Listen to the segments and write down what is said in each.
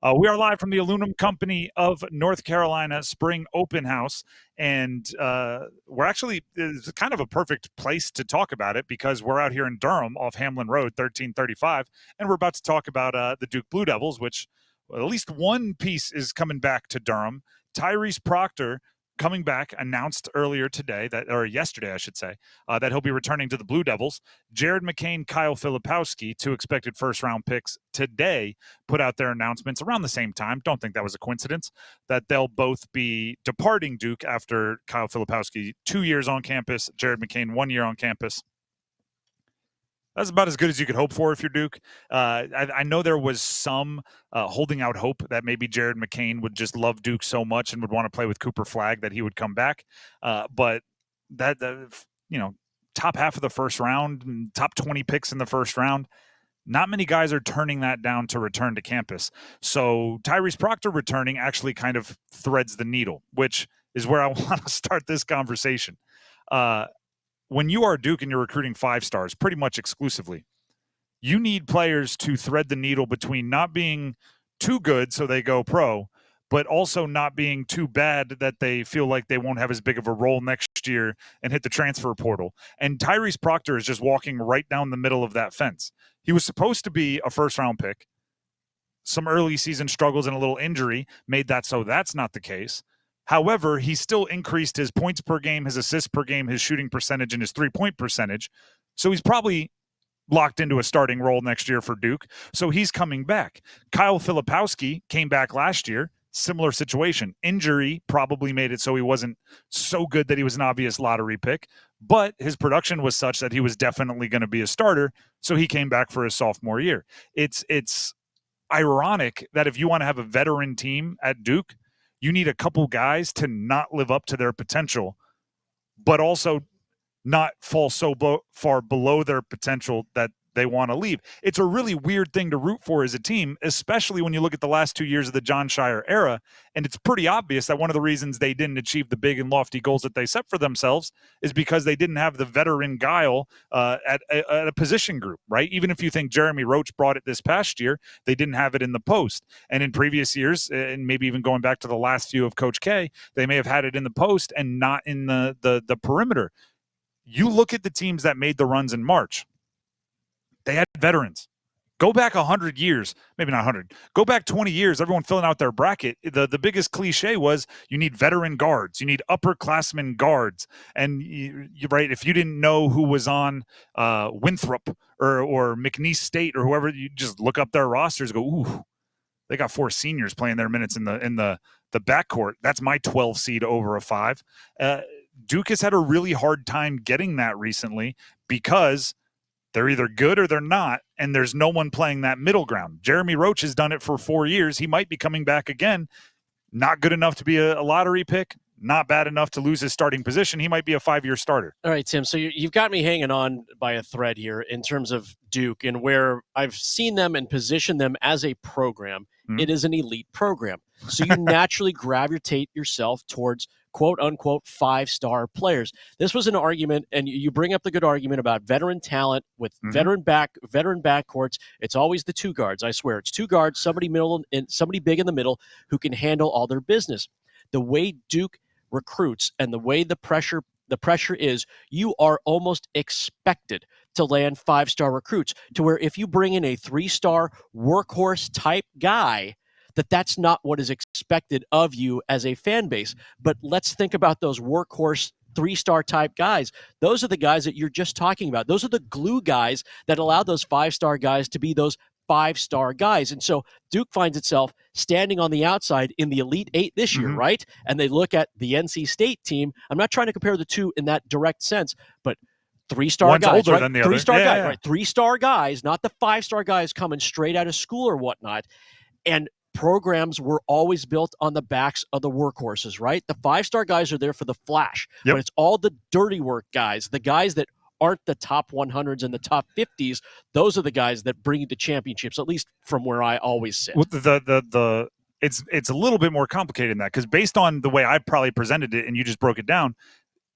We are live from the Aluminum Company of North Carolina Spring Open House, and we're actually, it's kind of a perfect place to talk about it because we're out here in Durham off Hamlin Road, 1335, and we're about to talk about the Duke Blue Devils, which at least one piece is coming back to Durham. Tyrese Proctor coming back, announced earlier today, or yesterday, I should say, that he'll be returning to the Blue Devils. Jared McCain, Kyle Filipowski, two expected first-round picks today, put out their announcements around the same time. Don't think that was a coincidence, that they'll both be departing Duke after Kyle Filipowski 2 years on campus, Jared McCain 1 year on campus. That's about as good as you could hope for if you're Duke. I know there was some holding out hope that maybe Jared McCain would just love Duke so much and would want to play with Cooper Flagg that he would come back. But top half of the first round, top 20 picks in the first round, not many guys are turning that down to return to campus. So Tyrese Proctor returning actually kind of threads the needle, which is where I want to start this conversation. When you are Duke and you're recruiting 5 stars pretty much exclusively, you need players to thread the needle between not being too good so they go pro, but also not being too bad that they feel like they won't have as big of a role next year and hit the transfer portal. And Tyrese Proctor is just walking right down the middle of that fence. He was supposed to be a first-round pick. Some early season struggles and a little injury made that so that's not the case. However, he still increased his points per game, his assists per game, his shooting percentage, and his three-point percentage. So he's probably locked into a starting role next year for Duke. So he's coming back. Kyle Filipowski came back last year. Similar situation. Injury probably made it so he wasn't so good that he was an obvious lottery pick, but his production was such that he was definitely going to be a starter. So he came back for his sophomore year. It's ironic that if you want to have a veteran team at Duke, you need a couple guys to not live up to their potential, but also not fall so far below their potential that they want to leave. It's a really weird thing to root for as a team, especially when you look at the last 2 years of the Jon Scheyer era. And it's pretty obvious that one of the reasons they didn't achieve the big and lofty goals that they set for themselves is because they didn't have the veteran guile at a position group, right? Even if you think Jeremy Roach brought it this past year, they didn't have it in the post. And in previous years, and maybe even going back to the last few of Coach K, they may have had it in the post and not in the perimeter. You look at the teams that made the runs in March. They had veterans. Go back 100 years, maybe not 100. Go back 20 years, everyone filling out their bracket. The biggest cliche was you need veteran guards. You need upperclassmen guards. And you're right, if you didn't know who was on Winthrop or McNeese State or whoever, you just look up their rosters and go, ooh, they got 4 seniors playing their minutes in the backcourt. That's my 12 seed over a 5. Duke has had a really hard time getting that recently because they're either good or they're not, and there's no one playing that middle ground. Jeremy Roach has done it for 4 years. He might be coming back again. Not good enough to be a lottery pick, not bad enough to lose his starting position. He might be a 5-year starter. All right, Tim, so you've got me hanging on by a thread here in terms of Duke and where I've seen them and positioned them as a program. Mm-hmm. It is an elite program. So you naturally gravitate yourself towards quote-unquote 5-star players. This was an argument, and you bring up the good argument about veteran talent with veteran backcourts. It's always the 2 guards. I swear, it's 2 guards, somebody middle and somebody big in the middle who can handle all their business. The way Duke recruits and the way the pressure is, you are almost expected to land 5-star recruits, to where if you bring in a 3-star workhorse type guy, that's not what is expected of you as a fan base. But let's think about those workhorse 3-star type guys. Those are the guys that you're just talking about. Those are the glue guys that allow those 5-star guys to be those 5-star guys. And so Duke finds itself standing on the outside in the Elite 8 this year, right? And they look at the NC State team. I'm not trying to compare the two in that direct sense, but 3-star guys, older right? Than the 3-star other. guys, right? 3-star guys, not the 5-star guys coming straight out of school or whatnot. And programs were always built on the backs of the workhorses, right? The 5-star guys are there for the flash, but it's all the dirty work guys, the guys that aren't the top 100s and the top 50s. Those are the guys that bring you the championships, at least from where I always sit. Well, it's a little bit more complicated than that, because based on the way I probably presented it and you just broke it down,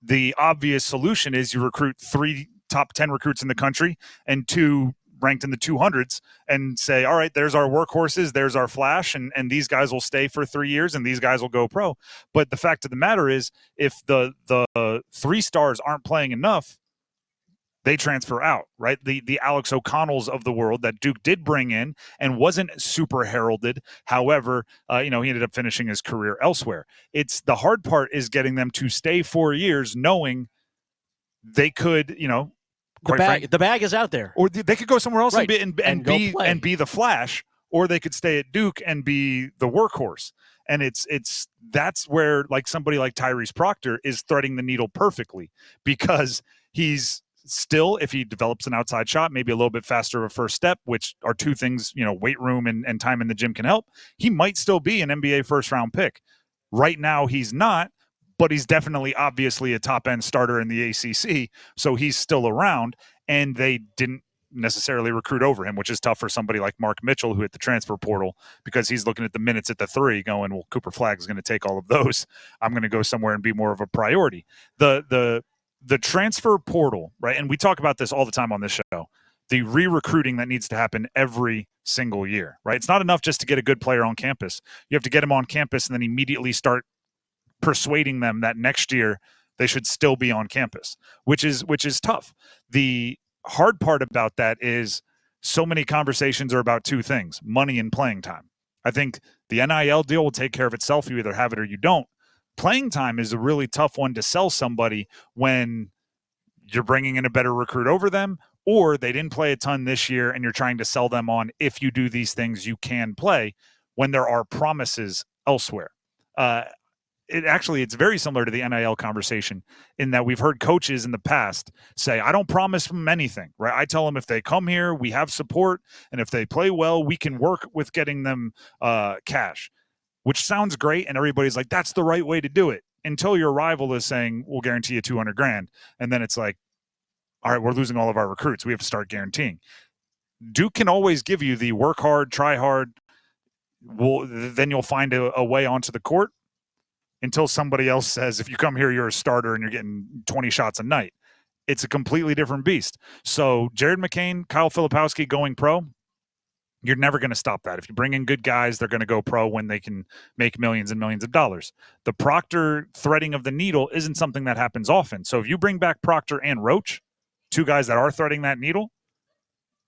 the obvious solution is you recruit 3 top 10 recruits in the country and 2 ranked in the 200s and say, all right, there's our workhorses, there's our flash, and these guys will stay for 3 years and these guys will go pro. But the fact of the matter is, if the 3 stars aren't playing enough, they transfer out, right? The Alex O'Connells of the world that Duke did bring in and wasn't super heralded. However, he ended up finishing his career elsewhere. It's the hard part is getting them to stay 4 years, knowing they could, the bag is out there, or they could go somewhere else, right, and be the flash, or they could stay at Duke and be the workhorse. And that's where like somebody like Tyrese Proctor is threading the needle perfectly, because he's still, if he develops an outside shot, maybe a little bit faster of a first step, which are 2 things, weight room and time in the gym can help, he might still be an NBA first round pick. Right now he's not, but he's definitely obviously a top end starter in the ACC. So he's still around, and they didn't necessarily recruit over him, which is tough for somebody like Mark Mitchell, who hit the transfer portal, because he's looking at the minutes at the 3 going, well, Cooper Flagg is going to take all of those. I'm going to go somewhere and be more of a priority. The transfer portal, right? And we talk about this all the time on this show, the re-recruiting that needs to happen every single year, right? It's not enough just to get a good player on campus. You have to get him on campus and then immediately start persuading them that next year they should still be on campus, which is tough. The hard part about that is so many conversations are about 2 things: money and playing time. I think the NIL deal will take care of itself. You either have it or you don't. Playing time is a really tough one to sell somebody when you're bringing in a better recruit over them, or they didn't play a ton this year and you're trying to sell them on, if you do these things, you can play, when there are promises elsewhere. It's very similar to the NIL conversation in that we've heard coaches in the past say, I don't promise them anything, right? I tell them if they come here, we have support, and if they play well, we can work with getting them cash, which sounds great. And everybody's like, that's the right way to do it, until your rival is saying, we'll guarantee you $200,000. And then it's like, all right, we're losing all of our recruits. We have to start guaranteeing. Duke can always give you the work hard, try hard. Then you'll find a way onto the court, until somebody else says, if you come here, you're a starter and you're getting 20 shots a night. It's a completely different beast. So Jared McCain, Kyle Filipowski going pro, you're never going to stop that. If you bring in good guys, they're going to go pro when they can make millions and millions of dollars. The Proctor threading of the needle isn't something that happens often. So if you bring back Proctor and Roach, 2 guys that are threading that needle,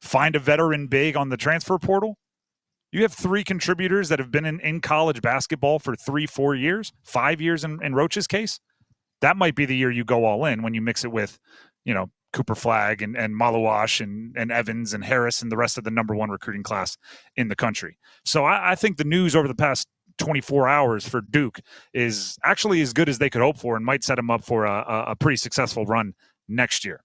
find a veteran big on the transfer portal, you have 3 contributors that have been in college basketball for 3-4 years, 5 years in Roach's case. That might be the year you go all in, when you mix it with, Cooper Flagg and Malawash and Evans and Harris and the rest of the number 1 recruiting class in the country. So I think the news over the past 24 hours for Duke is actually as good as they could hope for, and might set them up for a pretty successful run next year.